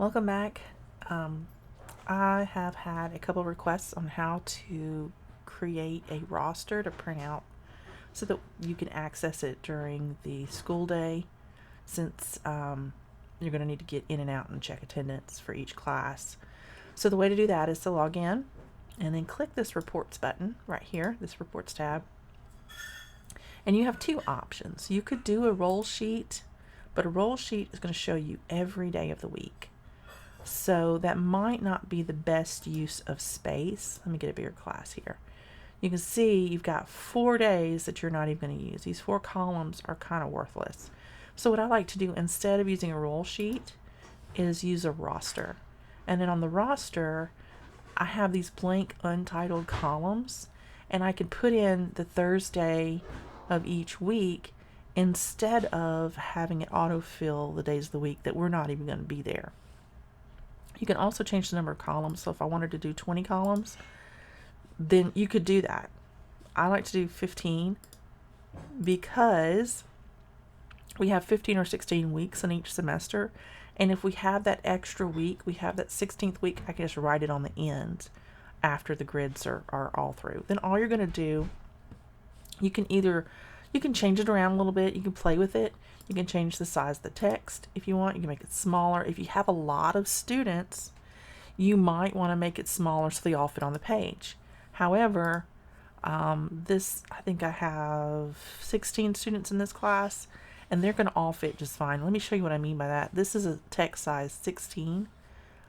Welcome back. Um, I have had a couple requests on how to create a roster to print out so that you can access it during the school day, since you're going to need to get in and out and check attendance for each class. So the way to do that is to log in and then click this reports button right here, this reports tab. And you have two options. You could do a roll sheet, but a roll sheet is going to show you every day of the week. So that might not be the best use of space. Let me get a bigger class here. You can see you've got 4 days that you're not even going to use. These 4 columns are kind of worthless. So what I like to do instead of using a roll sheet is use a roster. And then on the roster, I have these blank untitled columns, and I can put in the Thursday of each week instead of having it autofill the days of the week that we're not even going to be there. You can also change the number of columns. So if I wanted to do 20 columns, then you could do that. I like to do 15 because we have 15 or 16 weeks in each semester. And if we have that extra week, we have that 16th week, I can just write it on the end after the grids are all through. Then all you're going to do, you can change it around a little bit. You can play with it. You can change the size of the text if you want. You can make it smaller. If you have a lot of students, you might want to make it smaller so they all fit on the page. However, I think I have 16 students in this class, and they're going to all fit just fine. Let me show you what I mean by that. This is a text size 16.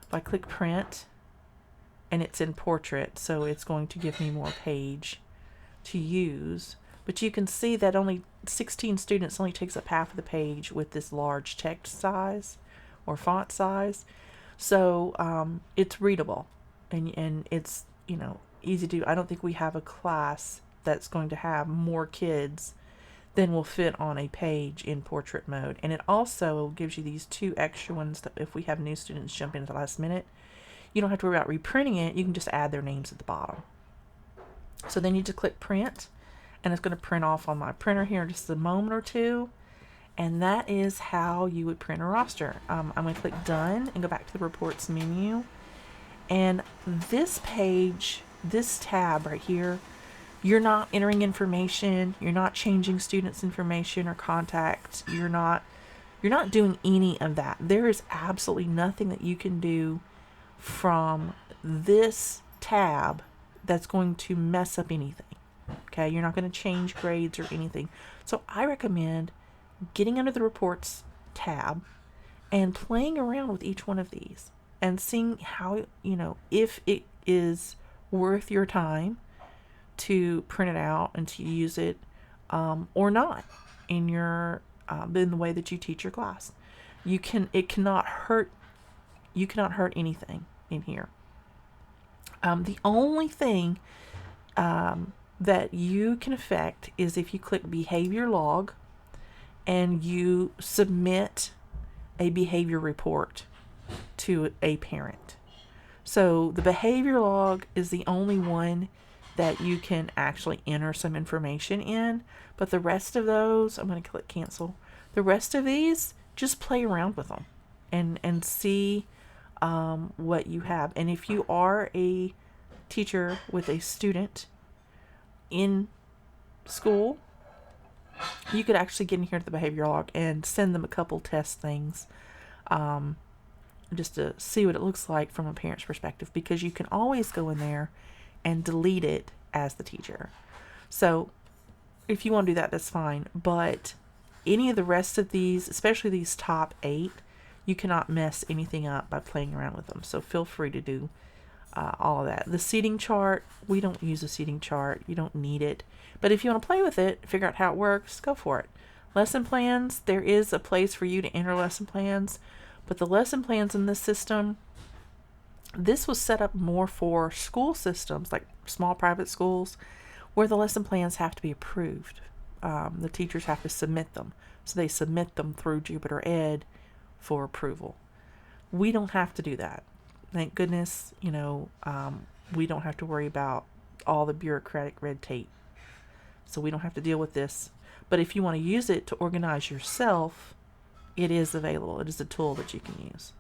If I click print, and it's in portrait, so it's going to give me more page to use. But you can see that only 16 students only takes up half of the page with this large text size or font size. So it's readable and it's, easy to do. I don't think we have a class that's going to have more kids than will fit on a page in portrait mode. And it also gives you these 2 extra ones that if we have new students jump in at the last minute, you don't have to worry about reprinting it. You can just add their names at the bottom. So then you just click print, and it's going to print off on my printer here in just a moment or two. And that is how you would print a roster. I'm going to click done and go back to the reports menu. And this page, this tab right here, you're not entering information. You're not changing students' information or contacts. You're not doing any of that. There is absolutely nothing that you can do from this tab that's going to mess up anything. Okay, you're not going to change grades or anything. So I recommend getting under the reports tab and playing around with each one of these and seeing how, if it is worth your time to print it out and to use it or not in the way that you teach your class. You cannot hurt anything in here. The only thing that you can affect is if you click behavior log and you submit a behavior report to a parent. So the behavior log is the only one that you can actually enter some information in, but the rest of those, I'm going to click cancel. The rest of these, just play around with them and see what you have. And if you are a teacher with a student in school, you could actually get in here to the behavior log and send them a couple test things just to see what it looks like from a parent's perspective, because you can always go in there and delete it as the teacher. So if you want to do that, that's fine. But any of the rest of these, especially these top 8, you cannot mess anything up by playing around with them. So feel free to do all of that. The seating chart, we don't use a seating chart. You don't need it. But if you want to play with it, figure out how it works, go for it. Lesson plans, there is a place for you to enter lesson plans. But the lesson plans in this system, this was set up more for school systems, like small private schools, where the lesson plans have to be approved. The teachers have to submit them. So they submit them through Jupiter Ed for approval. We don't have to do that. Thank goodness, we don't have to worry about all the bureaucratic red tape. So we don't have to deal with this. But if you want to use it to organize yourself, it is available. It is a tool that you can use.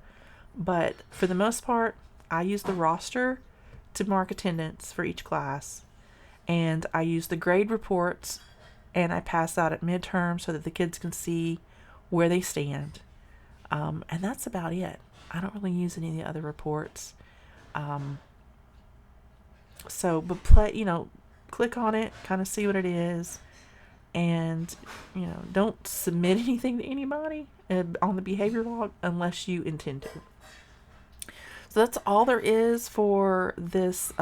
But for the most part, I use the roster to mark attendance for each class, and I use the grade reports, and I pass out at midterm so that the kids can see where they stand. And that's about it. I don't really use any of the other reports. Um, but click on it, kind of see what it is, and don't submit anything to anybody on the behavior log unless you intend to. So that's all there is for this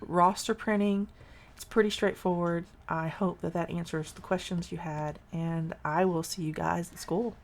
roster printing. It's pretty straightforward. I hope that answers the questions you had, and I will see you guys at school.